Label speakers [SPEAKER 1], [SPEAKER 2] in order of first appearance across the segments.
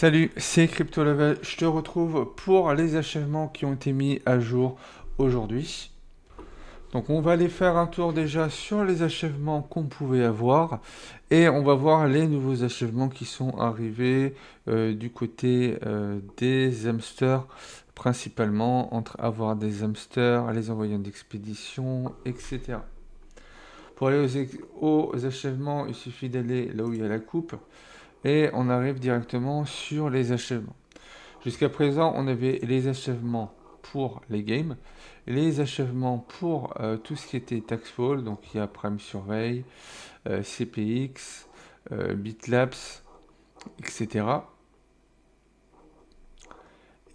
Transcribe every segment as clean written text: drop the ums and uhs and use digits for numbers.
[SPEAKER 1] Salut, c'est CryptoLevel. Je te retrouve pour les achèvements qui ont été mis à jour aujourd'hui. Donc on va aller faire un tour déjà sur les achèvements qu'on pouvait avoir et on va voir les nouveaux achèvements qui sont arrivés du côté des hamsters, principalement entre avoir des hamsters, les envoyants d'expédition, etc. Pour aller aux achèvements, il suffit d'aller là où il y a la coupe et on arrive directement sur les achèvements. Jusqu'à présent, on avait les achèvements pour les games, les achèvements pour tout ce qui était Taxfall, donc il y a Prime Survey, CPX, BitLabs, etc.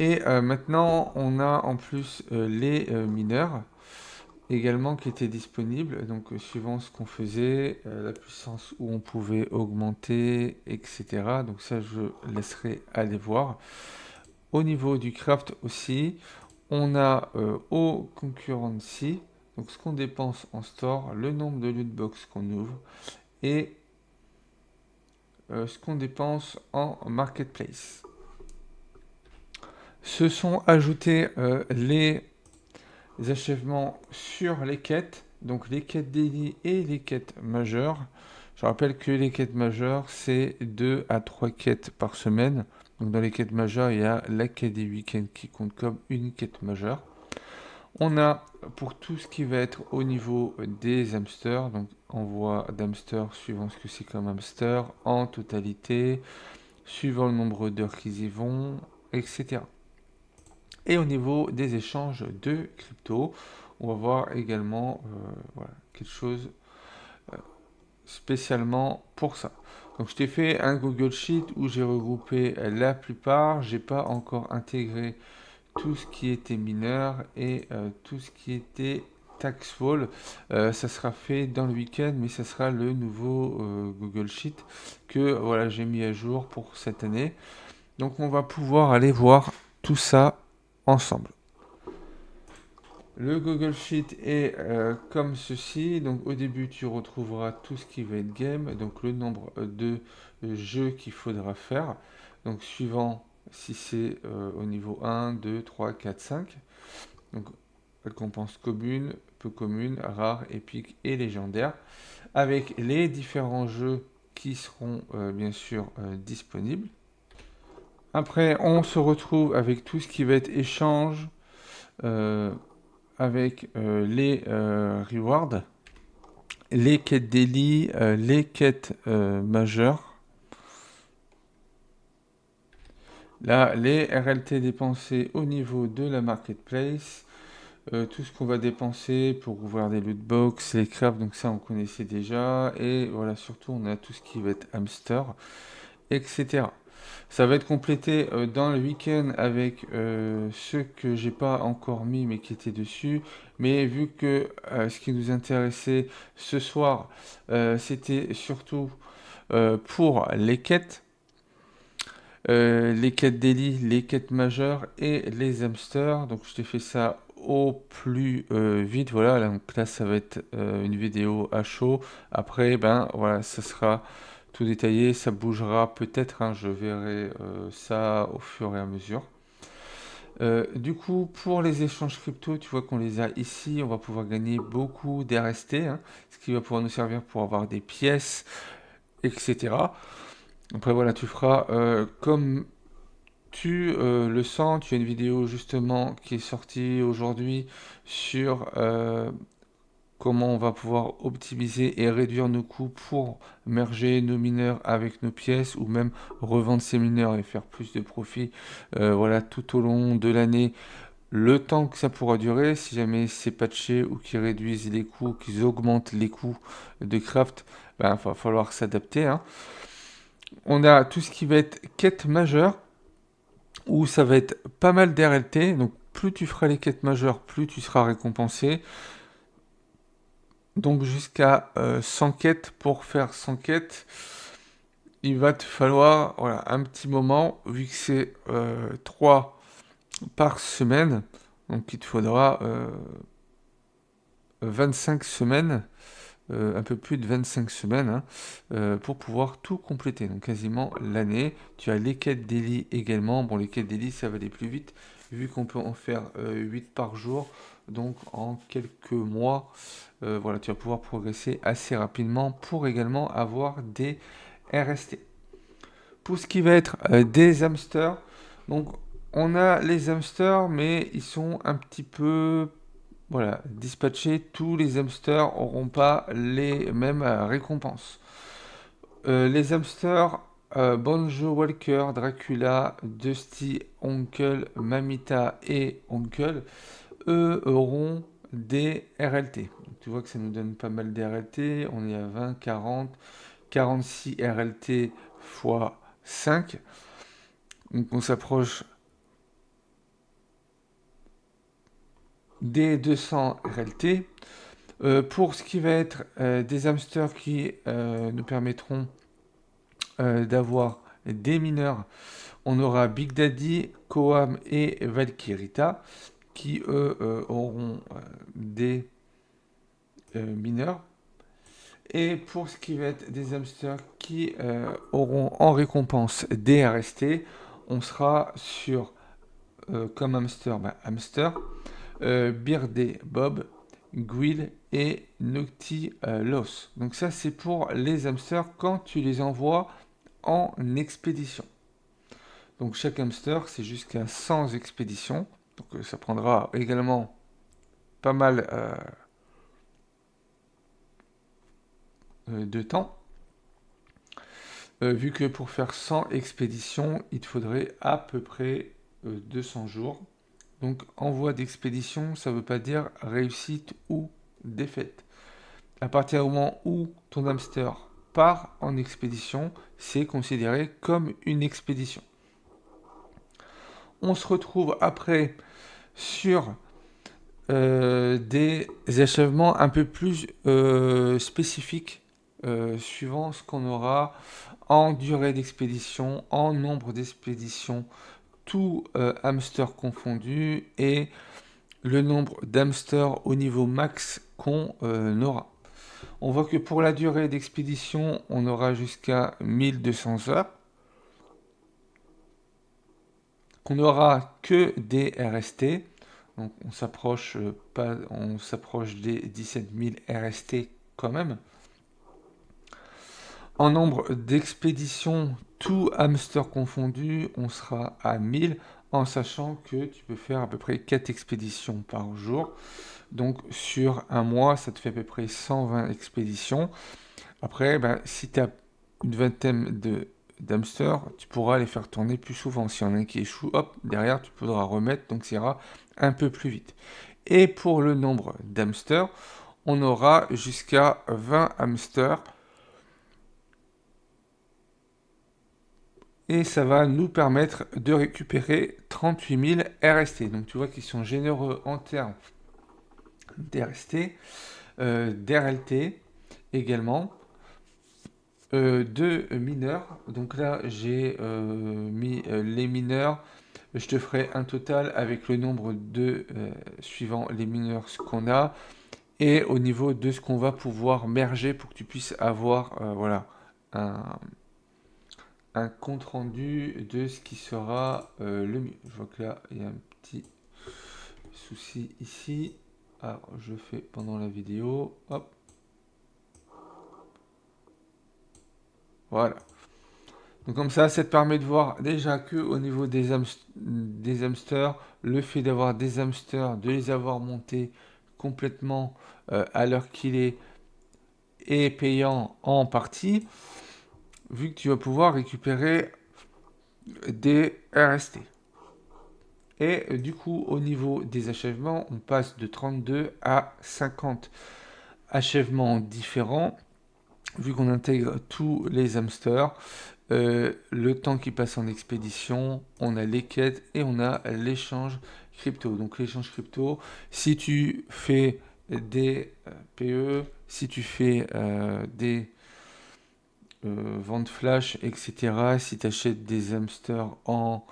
[SPEAKER 1] Et maintenant, on a en plus les mineurs également qui étaient disponibles, donc suivant ce qu'on faisait, la puissance où on pouvait augmenter, etc. Donc ça, je laisserai aller voir. Au niveau du craft aussi, on a au concurrency, donc ce qu'on dépense en store, le nombre de loot box qu'on ouvre et ce qu'on dépense en marketplace. Se sont ajoutés les achèvements sur les quêtes, donc les quêtes daily et les quêtes majeures. Je rappelle que les quêtes majeures, c'est 2 à 3 quêtes par semaine. Donc dans les quêtes majeures, il y a la quête des week-ends qui compte comme une quête majeure. On a pour tout ce qui va être au niveau des hamsters, donc envoi d'hamsters suivant ce que c'est comme hamster, en totalité, suivant le nombre d'heures qu'ils y vont, etc. Et au niveau des échanges de crypto, on va voir également voilà, quelque chose spécialement pour ça. Donc je t'ai fait un Google Sheet où j'ai regroupé la plupart. J'ai pas encore intégré tout ce qui était mineur et tout ce qui était taxfall. Ça sera fait dans le week-end, mais ça sera le nouveau Google Sheet que voilà, j'ai mis à jour pour cette année. Donc on va pouvoir aller voir tout ça ensemble. Le Google Sheet est comme ceci. Donc au début, tu retrouveras tout ce qui va être game, donc le nombre de jeux qu'il faudra faire. Donc suivant si c'est au niveau 1, 2, 3, 4, 5. Donc récompense commune, peu commune, rare, épique et légendaire. Avec les différents jeux qui seront bien sûr disponibles. Après, on se retrouve avec tout ce qui va être échange. euh, avec les rewards, les quêtes daily, les quêtes majeures. Là, les RLT dépensés au niveau de la marketplace, tout ce qu'on va dépenser pour ouvrir des loot box, les crafts, donc ça on connaissait déjà. Et voilà, surtout on a tout ce qui va être hamster, etc. Ça va être complété dans le week-end avec ceux que j'ai pas encore mis mais qui étaient dessus. Mais vu que ce qui nous intéressait ce soir, c'était surtout pour les quêtes daily, les quêtes majeures et les hamsters. Donc je t'ai fait ça au plus vite. Voilà, donc là ça va être une vidéo à chaud. Après, ben voilà, ça sera tout détaillé, ça bougera peut-être, hein, je verrai ça au fur et à mesure. Du coup, pour les échanges crypto, tu vois qu'on les a ici, on va pouvoir gagner beaucoup d'RST, hein, ce qui va pouvoir nous servir pour avoir des pièces, etc. Après voilà, tu feras comme tu le sens, tu as une vidéo justement qui est sortie aujourd'hui sur comment on va pouvoir optimiser et réduire nos coûts pour merger nos mineurs avec nos pièces ou même revendre ces mineurs et faire plus de profit voilà, tout au long de l'année. Le temps que ça pourra durer, si jamais c'est patché ou qu'ils réduisent les coûts, qu'ils augmentent les coûts de craft, ben, il va falloir s'adapter, hein. On a tout ce qui va être quête majeure, où ça va être pas mal d'RLT. Donc plus tu feras les quêtes majeures, plus tu seras récompensé. Donc jusqu'à 100 quêtes. Pour faire 100 quêtes, il va te falloir voilà, un petit moment, vu que c'est 3 par semaine. Donc il te faudra 25 semaines un peu plus de 25 semaines hein, pour pouvoir tout compléter. Donc quasiment l'année. Tu as les quêtes daily également. Bon, les quêtes daily, ça va aller plus vite vu qu'on peut en faire 8 par jour. Donc en quelques mois, voilà, tu vas pouvoir progresser assez rapidement pour également avoir des RST. Pour ce qui va être des hamsters, donc on a les hamsters, mais ils sont un petit peu voilà, dispatchés. Tous les hamsters n'auront pas les mêmes récompenses. Les hamsters Banjo Walker, Dracula, Dusty, Oncle, Mamita et Oncle, eux auront des RLT. Donc, tu vois que ça nous donne pas mal d'RLT. On est à 20, 40, 46 RLT fois 5. Donc on s'approche des 200 RLT. Pour ce qui va être des hamsters qui nous permettront d'avoir des mineurs, on aura Big Daddy, Koam et Valkyrita qui eux auront des mineurs. Et pour ce qui va être des hamsters qui auront en récompense des RST, on sera sur comme hamster, hamster, Birdé Bob, Guil et Nocti Los. Donc ça c'est pour les hamsters quand tu les envoies en expédition. Donc chaque hamster c'est jusqu'à 100 expéditions. Donc ça prendra également pas mal de temps. Vu que pour faire 100 expéditions, il te faudrait à peu près 200 jours. Donc envoi d'expédition, ça ne veut pas dire réussite ou défaite. À partir du moment où ton hamster part en expédition, c'est considéré comme une expédition. On se retrouve après sur des achèvements un peu plus spécifiques suivant ce qu'on aura en durée d'expédition, en nombre d'expéditions, tout hamster confondu et le nombre d'hamsters au niveau max qu'on aura. On voit que pour la durée d'expédition, on aura jusqu'à 1200 heures. Qu'on n'aura que des RST. Donc on s'approche des 17 000 RST quand même. En nombre d'expéditions, tout hamster confondu, on sera à 1000 en sachant que tu peux faire à peu près 4 expéditions par jour. Donc sur un mois, ça te fait à peu près 120 expéditions. Après, si tu as une vingtaine d'hamsters, tu pourras les faire tourner plus souvent. Si y en a un qui échoue, hop, derrière, tu pourras remettre, donc ça ira un peu plus vite. Et pour le nombre d'hamsters, on aura jusqu'à 20 hamsters. Et ça va nous permettre de récupérer 38 000 RST. Donc tu vois qu'ils sont généreux en termes d'RST, d'RLT également. De mineurs. Donc là, j'ai mis les mineurs. Je te ferai un total avec le nombre de suivant les mineurs ce qu'on a et au niveau de ce qu'on va pouvoir merger pour que tu puisses avoir voilà un compte rendu de ce qui sera le mieux. Je vois que là, il y a un petit souci ici. Alors, je fais pendant la vidéo. Hop. Voilà. Donc comme ça te permet de voir déjà que au niveau des hamsters, le fait d'avoir des hamsters, de les avoir montés complètement à l'heure qu'il est payant en partie, vu que tu vas pouvoir récupérer des RST. Et du coup, au niveau des achèvements, on passe de 32 à 50 achèvements différents, vu qu'on intègre tous les hamsters. Le temps qui passe en expédition, on a les quêtes et on a l'échange crypto. Donc l'échange crypto, si tu fais des PE, si tu fais des ventes flash, etc., si tu achètes des hamsters en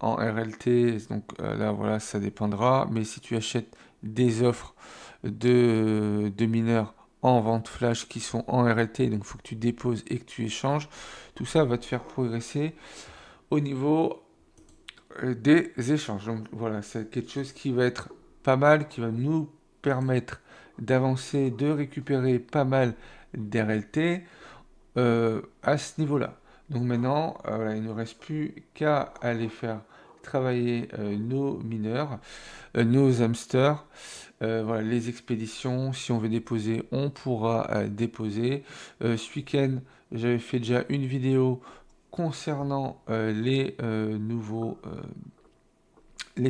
[SPEAKER 1] RLT, donc là voilà, ça dépendra. Mais si tu achètes des offres de mineurs en vente flash qui sont en RLT, donc il faut que tu déposes et que tu échanges. Tout ça va te faire progresser au niveau des échanges. Donc voilà, c'est quelque chose qui va être pas mal, qui va nous permettre d'avancer, de récupérer pas mal d'RLT à ce niveau-là. Donc maintenant, voilà, il ne reste plus qu'à aller faire travailler nos mineurs, nos hamsters, voilà, les expéditions. Si on veut déposer, on pourra déposer. Ce week-end, j'avais fait déjà une vidéo concernant les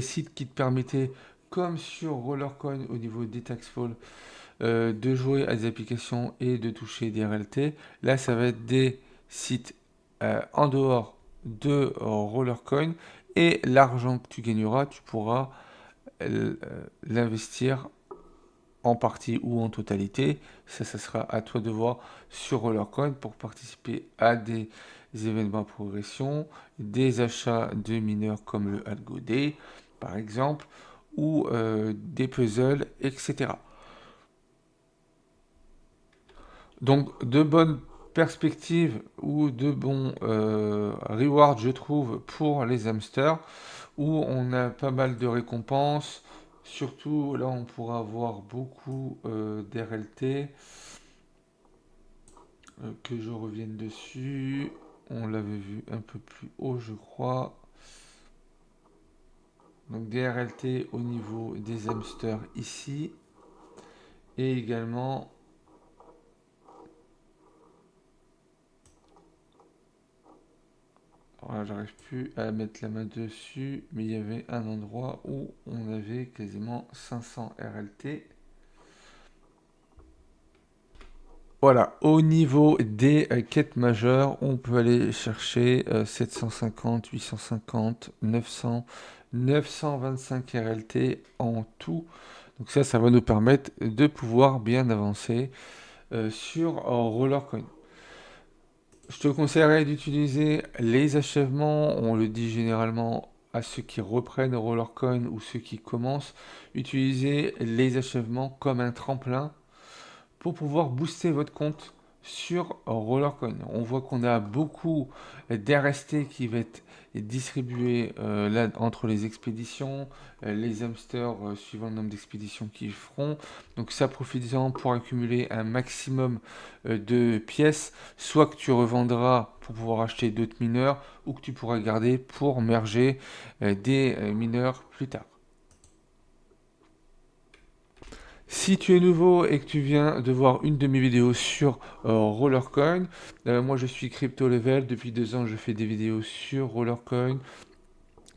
[SPEAKER 1] sites qui te permettaient, comme sur Rollercoin au niveau des taxfall, de jouer à des applications et de toucher des RLT. Là, ça va être des sites en dehors de Rollercoin, et l'argent que tu gagneras, tu pourras l'investir en partie ou en totalité. Ça sera à toi de voir sur Rollercoin pour participer à des événements à progression, des achats de mineurs comme le Algo Day, par exemple, ou des puzzles, etc. Donc, de bonnes perspectives ou de bons rewards, je trouve, pour les hamsters, où on a pas mal de récompenses. Surtout, là, on pourra avoir beaucoup d'RLT. Que je revienne dessus. On l'avait vu un peu plus haut, je crois. Donc, des RLT au niveau des hamsters ici. Et également... Voilà, j'arrive plus à mettre la main dessus, mais il y avait un endroit où on avait quasiment 500 RLT. Voilà, au niveau des quêtes majeures, on peut aller chercher 750, 850, 900, 925 RLT en tout. Donc ça va nous permettre de pouvoir bien avancer sur Rollercoin. Je te conseillerais d'utiliser les achèvements, on le dit généralement à ceux qui reprennent Rollercoin ou ceux qui commencent, utiliser les achèvements comme un tremplin pour pouvoir booster votre compte sur Rollercoin. On voit qu'on a beaucoup d'RST qui va être distribué là entre les expéditions, les hamsters suivant le nombre d'expéditions qu'ils feront. Donc ça, profite-en pour accumuler un maximum de pièces, soit que tu revendras pour pouvoir acheter d'autres mineurs, ou que tu pourras garder pour merger des mineurs plus tard. Si tu es nouveau et que tu viens de voir une de mes vidéos sur Rollercoin, moi je suis Crypto Level. Depuis 2 ans, je fais des vidéos sur Rollercoin,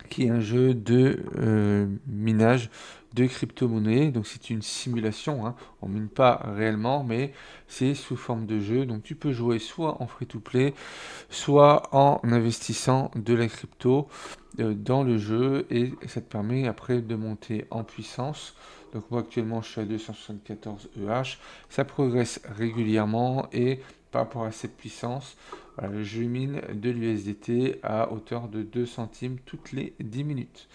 [SPEAKER 1] qui est un jeu de minage de crypto-monnaie. Donc c'est une simulation, hein. On mine pas réellement, mais c'est sous forme de jeu. Donc tu peux jouer soit en free-to-play, soit en investissant de la crypto dans le jeu, et ça te permet après de monter en puissance. Donc moi actuellement je suis à 274 EH, ça progresse régulièrement, et par rapport à cette puissance, voilà, je mine de l'USDT à hauteur de 2 centimes toutes les 10 minutes.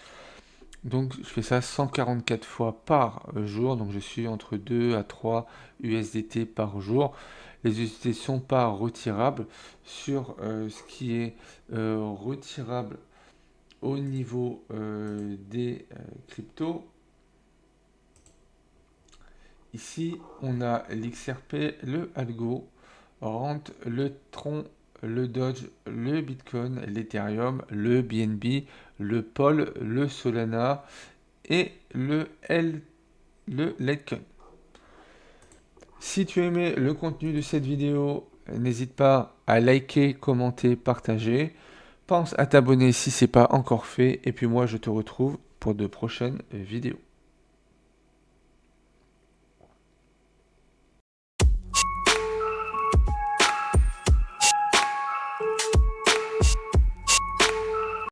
[SPEAKER 1] Donc je fais ça 144 fois par jour, donc je suis entre 2 à 3 USDT par jour. Les USDT sont pas retirables. Sur ce qui est retirable au niveau des cryptos, ici on a l'XRP, le Algo, Rent, le Tron, le Doge, le Bitcoin, l'Ethereum, le BNB, le Pol, le Solana et le Litecoin. Si tu aimais le contenu de cette vidéo, n'hésite pas à liker, commenter, partager. Pense à t'abonner si ce n'est pas encore fait. Et puis moi, je te retrouve pour de prochaines vidéos.